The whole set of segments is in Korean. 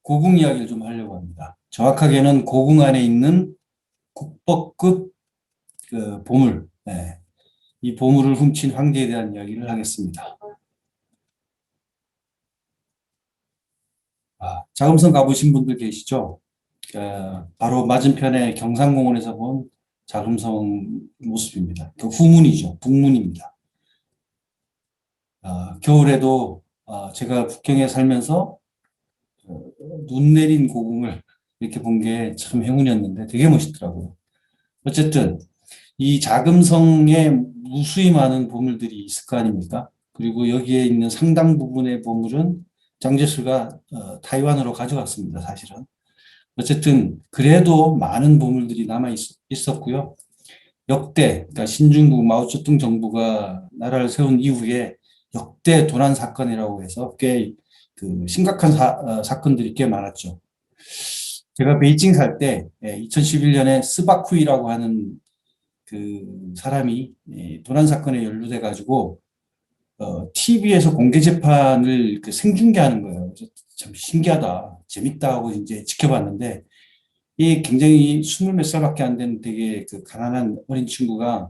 고궁 이야기를 좀 하려고 합니다. 정확하게는 고궁 안에 있는 국보급 보물, 이 보물을 훔친 황제에 대한 이야기를 하겠습니다. 자금성 가보신 분들 계시죠? 바로 맞은편에 경상공원에서 본 자금성 모습입니다. 그 후문이죠. 북문입니다. 겨울에도 제가 북경에 살면서 눈 내린 고궁을 이렇게 본 게 참 행운이었는데 되게 멋있더라고요. 어쨌든 이 자금성에 무수히 많은 보물들이 있을 거 아닙니까? 그리고 여기에 있는 상당 부분의 보물은 장제스가 타이완으로 가져갔습니다, 사실은. 어쨌든 그래도 많은 보물들이 남아 있었고요. 역대, 그러니까 신중국 마오쩌둥 정부가 나라를 세운 이후에 역대 도난 사건이라고 해서 꽤 그 심각한 사건들이 꽤 많았죠. 제가 베이징 살 때 2011년에 스바쿠이라고 하는 그 사람이 도난 사건에 연루돼 가지고 TV에서 공개 재판을 그 생중계하는 거예요. 그래서 참 신기하다, 재밌다 하고 이제 지켜봤는데 이 굉장히 스물 몇 살밖에 안 된 되게 그 가난한 어린 친구가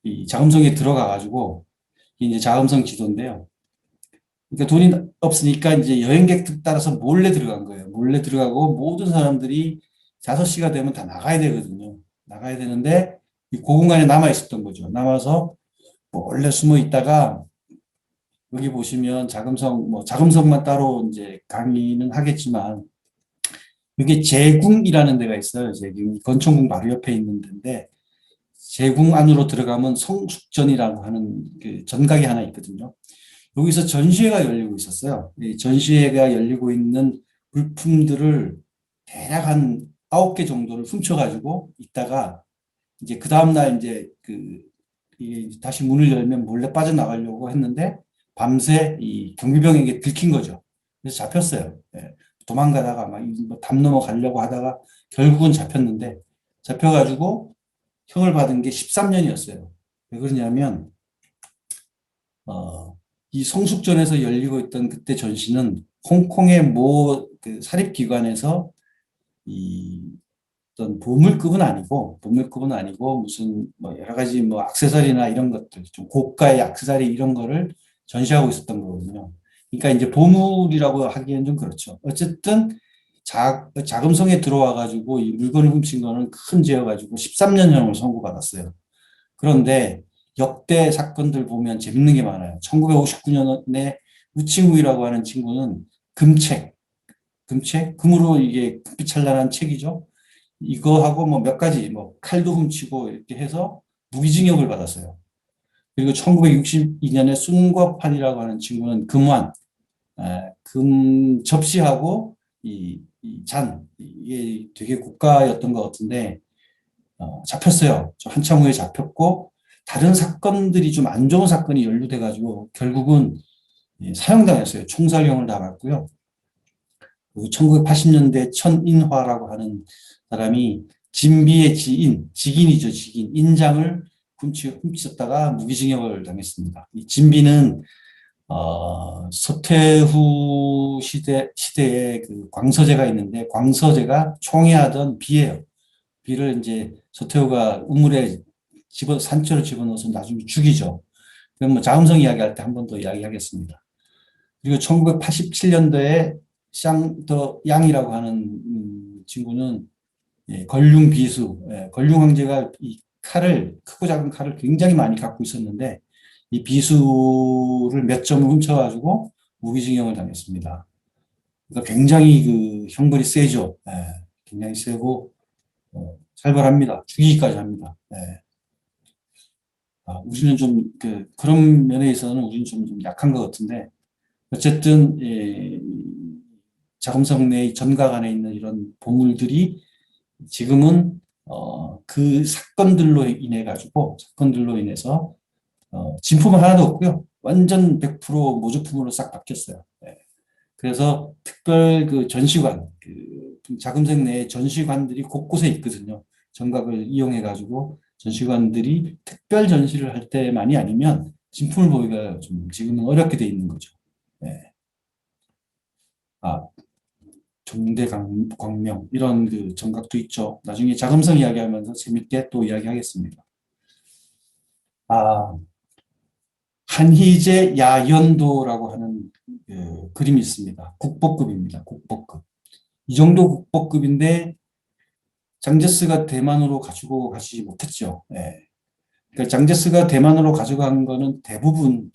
이 자금성에 들어가 가지고 이제 자금성 지도인데요. 그러니까 돈이 없으니까 이제 여행객들 따라서 몰래 들어간 거예요. 몰래 들어가고 모든 사람들이 5시가 되면 다 나가야 되거든요. 나가야 되는데 이 고공간에 남아 있었던 거죠. 남아서 몰래 숨어 있다가 여기 보시면 자금성, 뭐 자금성만 따로 이제 강의는 하겠지만 이게 제궁이라는 데가 있어요. 제궁. 건천궁 바로 옆에 있는 데인데 제궁 안으로 들어가면 성숙전이라고 하는 그 전각이 하나 있거든요. 여기서 전시회가 열리고 있었어요. 이 전시회가 열리고 있는 물품들을 대략 한 9개 정도를 훔쳐가지고 있다가 이제 그 다음날 이제 이게 다시 문을 열면 몰래 빠져나가려고 했는데 밤새 이 경비병에게 들킨 거죠. 그래서 잡혔어요. 도망가다가 막담 넘어가려고 하다가 결국은 잡혔는데 잡혀가지고 형을 받은 게 13년이었어요. 왜 그러냐면 어, 이 성숙전에서 열리고 있던 그때 전시는 홍콩의 모 사립기관에서 이 어떤 보물급은 아니고 무슨 뭐 여러 가지 뭐 액세서리나 이런 것들 좀 고가의 액세서리 이런 거를 전시하고 있었던 거거든요. 그러니까 이제 보물이라고 하기엔 좀 그렇죠. 어쨌든 자금성에 들어와 가지고 이 물건을 훔친 거는 큰 죄여 가지고 13년형을 선고받았어요. 그런데 역대 사건들 보면 재밌는 게 많아요. 1959년에 우칭우이라고 하는 친구는 금으로 이게 금빛 찬란한 책이죠. 이거하고 뭐 몇 가지 뭐 칼도 훔치고 이렇게 해서 무기징역을 받았어요. 그리고 1962년에 순과판이라고 하는 친구는 금 접시하고 이 잔, 이게 되게 고가였던 것 같은데 잡혔어요. 한참 후에 잡혔고 다른 사건들이 좀 안 좋은 사건이 연루돼 가지고 결국은 사형당했어요. 총살형을 당했고요. 그리고 1980년대 천인화라고 하는 사람이 진비의 직인이죠, 직인. 인장을 훔쳤다가 무기징역을 당했습니다. 이 진비는 서태후 시대에 그 광서제가 있는데 광서제가 총애하던 비예요. 비를 이제 서태후가 우물에 산채로 집어넣어서 나중에 죽이죠. 그럼 뭐 자음성 이야기할 때 한 번 더 이야기하겠습니다. 그리고 1987년도에 샹더 양이라고 하는 친구는 걸륭 비수, 걸륭 황제가 이 크고 작은 칼을 굉장히 많이 갖고 있었는데 이 비수를 몇 점을 훔쳐가지고 무기징역을 당했습니다. 그러니까 굉장히 그 형벌이 세죠. 굉장히 세고 살벌합니다. 죽이기까지 합니다. 우리는 좀 그런 면에 있어서는 우리는 좀 약한 것 같은데 어쨌든 자금성 내 전각 안에 있는 이런 보물들이 지금은 그 사건들로 인해서 진품은 하나도 없고요. 완전 100% 모조품으로 싹 바뀌었어요. 그래서 특별 그 전시관, 자금성 내에 전시관들이 곳곳에 있거든요. 전각을 이용해 가지고 전시관들이 특별 전시를 할 때만이 아니면 진품을 보기가 좀 지금은 어렵게 돼 있는 거죠. 네. 아, 광명 이런 그 정각도 있죠. 나중에 자금성 이야기하면서 재밌게 또 이야기하겠습니다. 아, 한희제 야연도라고 하는 그림이 있습니다. 국보급입니다. 국보급. 이 정도 국보급인데 장제스가 대만으로 가지고 가지 못했죠. 예. 그러니까 장제스가 대만으로 가져간 거는 대부분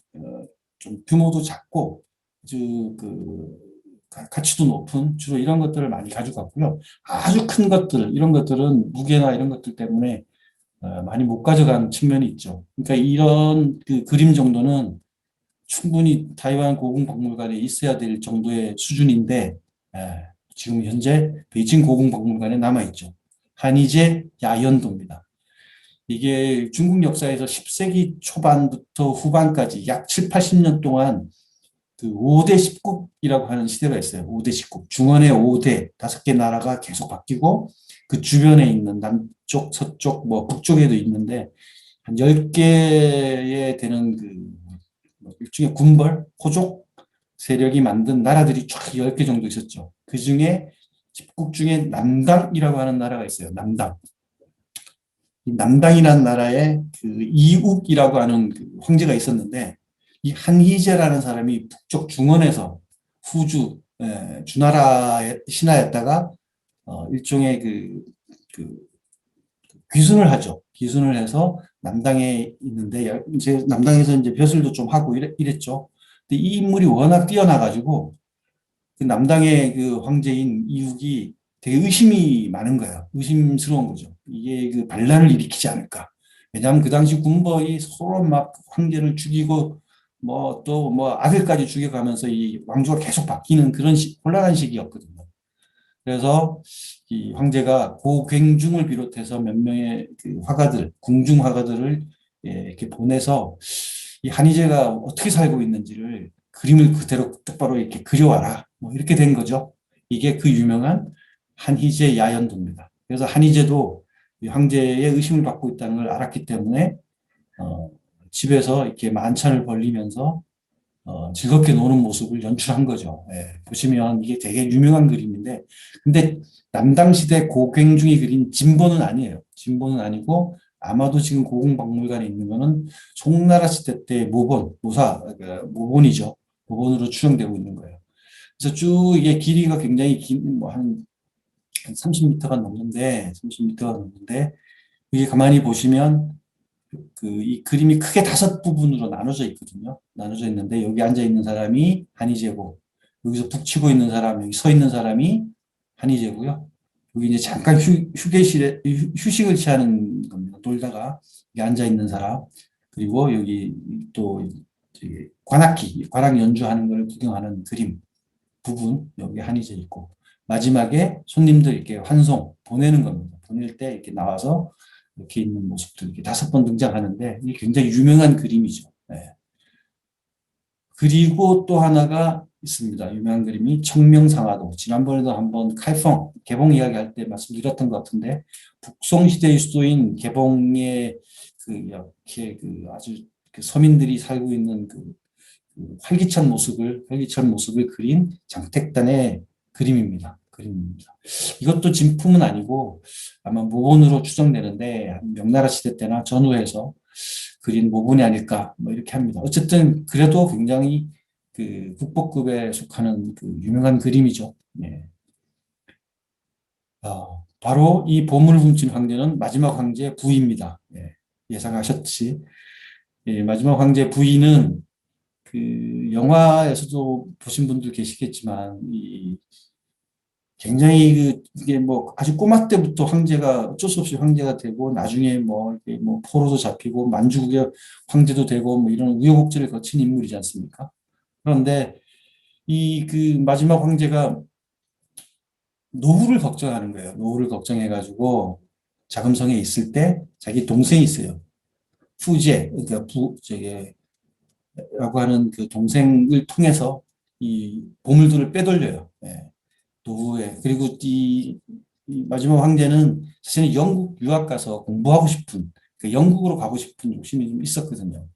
좀 규모도 작고 아주 그 가치도 높은 주로 이런 것들을 많이 가져갔고요. 아주 큰 것들 이런 것들은 무게나 이런 것들 때문에 많이 못 가져간 측면이 있죠. 그러니까 이런 그 그림 정도는 충분히 타이완 고궁박물관에 있어야 될 정도의 수준인데 지금 현재 베이징 고궁박물관에 남아있죠. 한의제 야연도입니다. 이게 중국 역사에서 10세기 초반부터 후반까지 약 7, 80년 동안 그 5대 10국이라고 하는 시대가 있어요. 5대 10국. 중원의 5대, 5개 나라가 계속 바뀌고 그 주변에 있는 남쪽, 서쪽, 뭐 북쪽에도 있는데 한 10개에 되는 일종의 군벌, 호족 세력이 만든 나라들이 쫙 10개 정도 있었죠. 그 중에 10국 중에 남당이라고 하는 나라가 있어요. 남당. 이 남당이라는 나라에 그 이욱이라고 하는 그 황제가 있었는데 이 한희제라는 사람이 북쪽 중원에서 후주 주나라의 신하였다가 일종의 그 귀순을 하죠. 귀순을 해서 남당에 있는데 이제 남당에서 이제 벼슬도 좀 하고 이랬죠. 근데 이 인물이 워낙 뛰어나가지고 그 남당의 그 황제인 이욱이 되게 의심이 많은 거예요. 의심스러운 거죠. 이게 그 반란을 일으키지 않을까. 왜냐하면 그 당시 군벌이 서로 막 황제를 죽이고 뭐 또 뭐 아들까지 죽여가면서 이 왕조가 계속 바뀌는 그런 혼란한 시기였거든요. 그래서 이 황제가 고갱중을 비롯해서 몇 명의 그 화가들, 궁중 화가들을 이렇게 보내서 이 한희제가 어떻게 살고 있는지를 그림을 그대로 똑바로 이렇게 그려와라. 뭐 이렇게 된 거죠. 이게 그 유명한 한희제 야연도입니다. 그래서 한희제도 이 황제의 의심을 받고 있다는 걸 알았기 때문에 어, 집에서 이렇게 만찬을 벌리면서 즐겁게 노는 모습을 연출한 거죠. 예, 보시면 이게 되게 유명한 그림인데, 근데 남당시대 고갱중이 그린 진보는 아니에요. 진보는 아니고, 아마도 지금 고궁박물관에 있는 거는 송나라 시대 때 모본, 모본이죠. 모본으로 추정되고 있는 거예요. 그래서 쭉 이게 길이가 굉장히 긴, 뭐 한 30m가 넘는데, 30m가 넘는데, 이게 가만히 보시면 이 그림이 크게 5부분으로 나눠져 있거든요. 나눠져 있는데 여기 앉아 있는 사람이 한희제고 여기서 북치고 있는 사람, 여기 서 있는 사람이 한희제고요. 여기 이제 잠깐 휴게실에 휴식을 취하는 겁니다. 놀다가 여기 앉아 있는 사람 그리고 여기 또 관악기, 관악 연주하는 걸 구경하는 그림 부분 여기 한희제 있고 마지막에 손님들 이렇게 환송 보내는 겁니다. 보낼 때 이렇게 나와서 이렇게 있는 모습들 이렇게 5번 등장하는데 이게 굉장히 유명한 그림이죠. 네. 그리고 또 하나가 있습니다. 유명한 그림이 청명상화도. 지난번에도 한번 칼펑 개봉 이야기할 때 말씀드렸던 것 같은데 북송 시대의 수도인 개봉의 그 이렇게 그 아주 그 서민들이 살고 있는 그 활기찬 모습을 그린 장택단의 그림입니다. 이것도 진품은 아니고 아마 모본으로 추정되는데 명나라 시대 때나 전후에서 그린 모본이 아닐까 뭐 이렇게 합니다. 어쨌든 그래도 굉장히 그 국보급에 속하는 그 유명한 그림이죠. 네. 바로 이 보물을 훔친 황제는 마지막 황제 부입니다. 예, 예상하셨듯이 마지막 황제 부인은 그 영화에서도 보신 분들 계시겠지만 굉장히 이게 뭐 아주 꼬마 때부터 황제가 어쩔 수 없이 황제가 되고 나중에 뭐 이게 뭐 포로도 잡히고 만주국의 황제도 되고 뭐 이런 우여곡절을 거친 인물이지 않습니까? 그런데 이 그 마지막 황제가 노후를 걱정하는 거예요. 노후를 걱정해가지고 자금성에 있을 때 자기 동생이 있어요. 후제 그러니까 저게 라고 하는 그 동생을 통해서 이 보물들을 빼돌려요. 예. 노후에. 그리고 이 마지막 황제는 사실은 영국 유학 가서 공부하고 싶은, 그 영국으로 가고 싶은 욕심이 좀 있었거든요.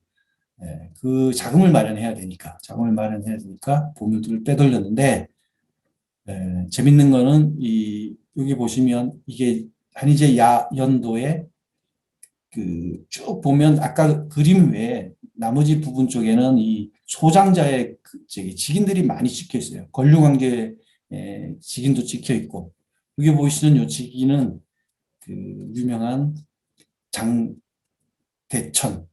예. 그 자금을 마련해야 되니까 보물들을 빼돌렸는데, 재밌는 거는 여기 보시면 이게 한의제 야연도에 쭉 보면 아까 그림 외에 나머지 부분 쪽에는 이 소장자의 저기 직인들이 많이 찍혀 있어요. 권력관계 직인도 찍혀 있고, 여기 보시는 이 직인은 그 유명한 장대천,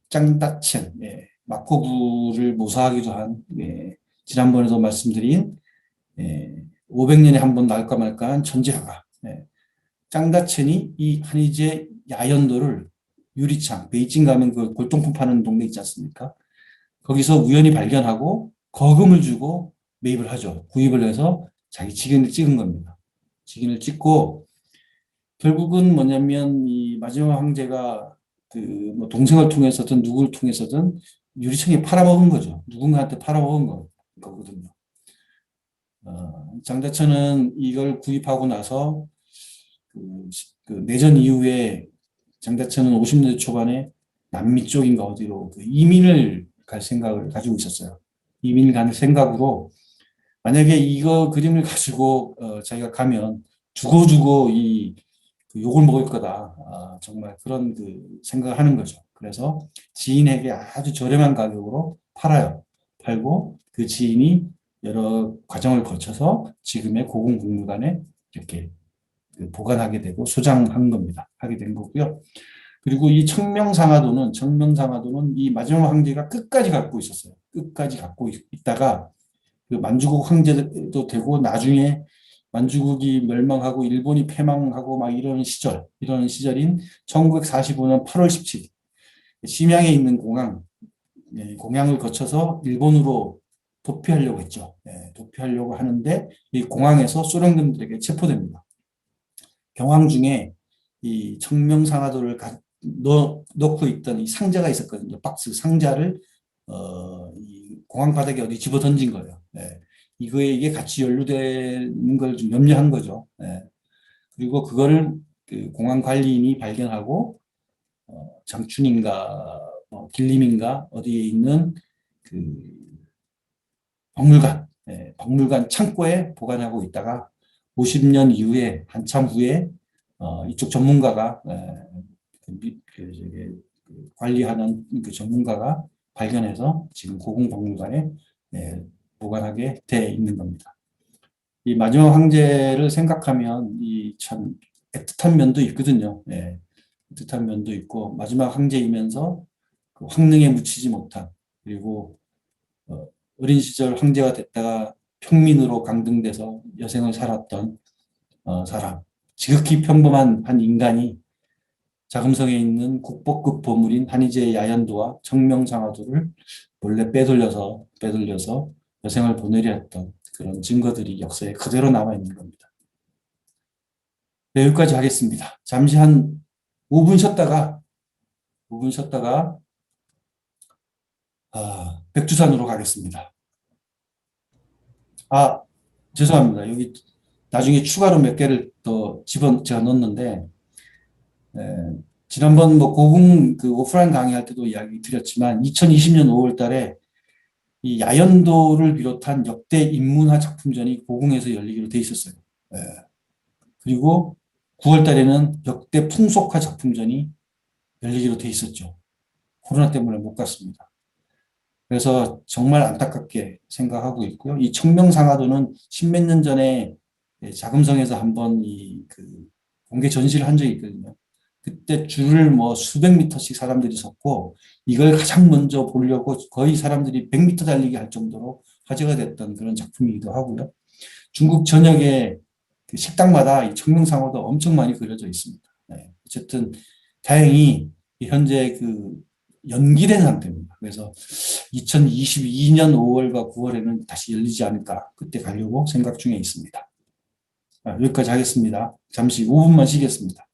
짱다천, 마코부를 모사하기도 한, 지난번에도 말씀드린 500년에 한 번 날까 말까한 천재화가, 짱다천이 이 한의제 야연도를 유리창, 베이징 가면 그 골동품 파는 동네 있지 않습니까? 거기서 우연히 발견하고 거금을 주고 매입을 하죠. 구입을 해서 자기 직인을 찍은 겁니다. 직인을 찍고 결국은 뭐냐면 이 마지막 황제가 뭐 동생을 통해서든 누구를 통해서든 유리창에 팔아먹은 거죠. 누군가한테 팔아먹은 거거든요. 장대천은 이걸 구입하고 나서 그 내전 이후에 장대천은 50년대 초반에 남미 쪽인가 어디로 이민을 갈 생각을 가지고 있었어요. 이민을 가는 생각으로 만약에 이거 그림을 가지고 자기가 가면 두고두고 그 욕을 먹을 거다. 정말 그런 생각을 하는 거죠. 그래서 지인에게 아주 저렴한 가격으로 팔아요. 팔고 그 지인이 여러 과정을 거쳐서 지금의 고궁박물관에 이렇게 보관하게 되고 소장한 겁니다. 하게 된 거고요. 그리고 이 청명상화도는 이 마지막 황제가 끝까지 갖고 있었어요. 끝까지 갖고 있다가 그 만주국 황제도 되고 나중에 만주국이 멸망하고 일본이 패망하고 막 이런 시절인 1945년 8월 17일 심양에 있는 공양을 거쳐서 일본으로 도피하려고 했죠. 도피하려고 하는데 이 공항에서 소련군들에게 체포됩니다. 경황 중에 이 청명상화도를 넣고 있던 이 상자가 있었거든요. 박스 상자를 이 공항 바닥에 어디 집어 던진 거예요. 이게 같이 연루되는 걸 좀 염려한 거죠. 그리고 그거를 그 공항 관리인이 발견하고 장춘인가 길림인가 어디에 있는 그 박물관 창고에 보관하고 있다가 50년 이후에 한참 후에 이쪽 전문가가 관리하는 그 전문가가 발견해서 지금 고궁박물관에 보관하게 돼 있는 겁니다. 이 마지막 황제를 생각하면 이 참 애틋한 면도 있거든요. 애틋한 면도 있고 마지막 황제이면서 그 황릉에 묻히지 못한 그리고 어린 시절 황제가 됐다가 평민으로 강등돼서 여생을 살았던 사람, 지극히 평범한 한 인간이 자금성에 있는 국보급 보물인 한의제 야연도와 청명상화도를 몰래 빼돌려서 여생을 보내려 했던 그런 증거들이 역사에 그대로 남아있는 겁니다. 네, 여기까지 하겠습니다. 잠시 한 5분 쉬었다가 백두산으로 가겠습니다. 죄송합니다. 여기 나중에 추가로 몇 개를 더 제가 넣었는데 지난번 뭐 고궁 그 오프라인 강의할 때도 이야기 드렸지만 2020년 5월 달에 이 야연도를 비롯한 역대 인문화 작품전이 고궁에서 열리기로 돼 있었어요. 그리고 9월 달에는 역대 풍속화 작품전이 열리기로 돼 있었죠. 코로나 때문에 못 갔습니다. 그래서 정말 안타깝게 생각하고 있고요. 이 청명상화도는 십몇 년 전에 자금성에서 한번 공개 전시를 한 적이 있거든요. 그때 줄을 뭐 수백 미터씩 사람들이 섰고 이걸 가장 먼저 보려고 거의 사람들이 100미터 달리기 할 정도로 화제가 됐던 그런 작품이기도 하고요. 중국 전역의 그 식당마다 이 청명상화도 엄청 많이 그려져 있습니다. 어쨌든 다행히 현재 연기된 상태입니다. 그래서 2022년 5월과 9월에는 다시 열리지 않을까 그때 가려고 생각 중에 있습니다. 여기까지 하겠습니다. 잠시 5분만 쉬겠습니다.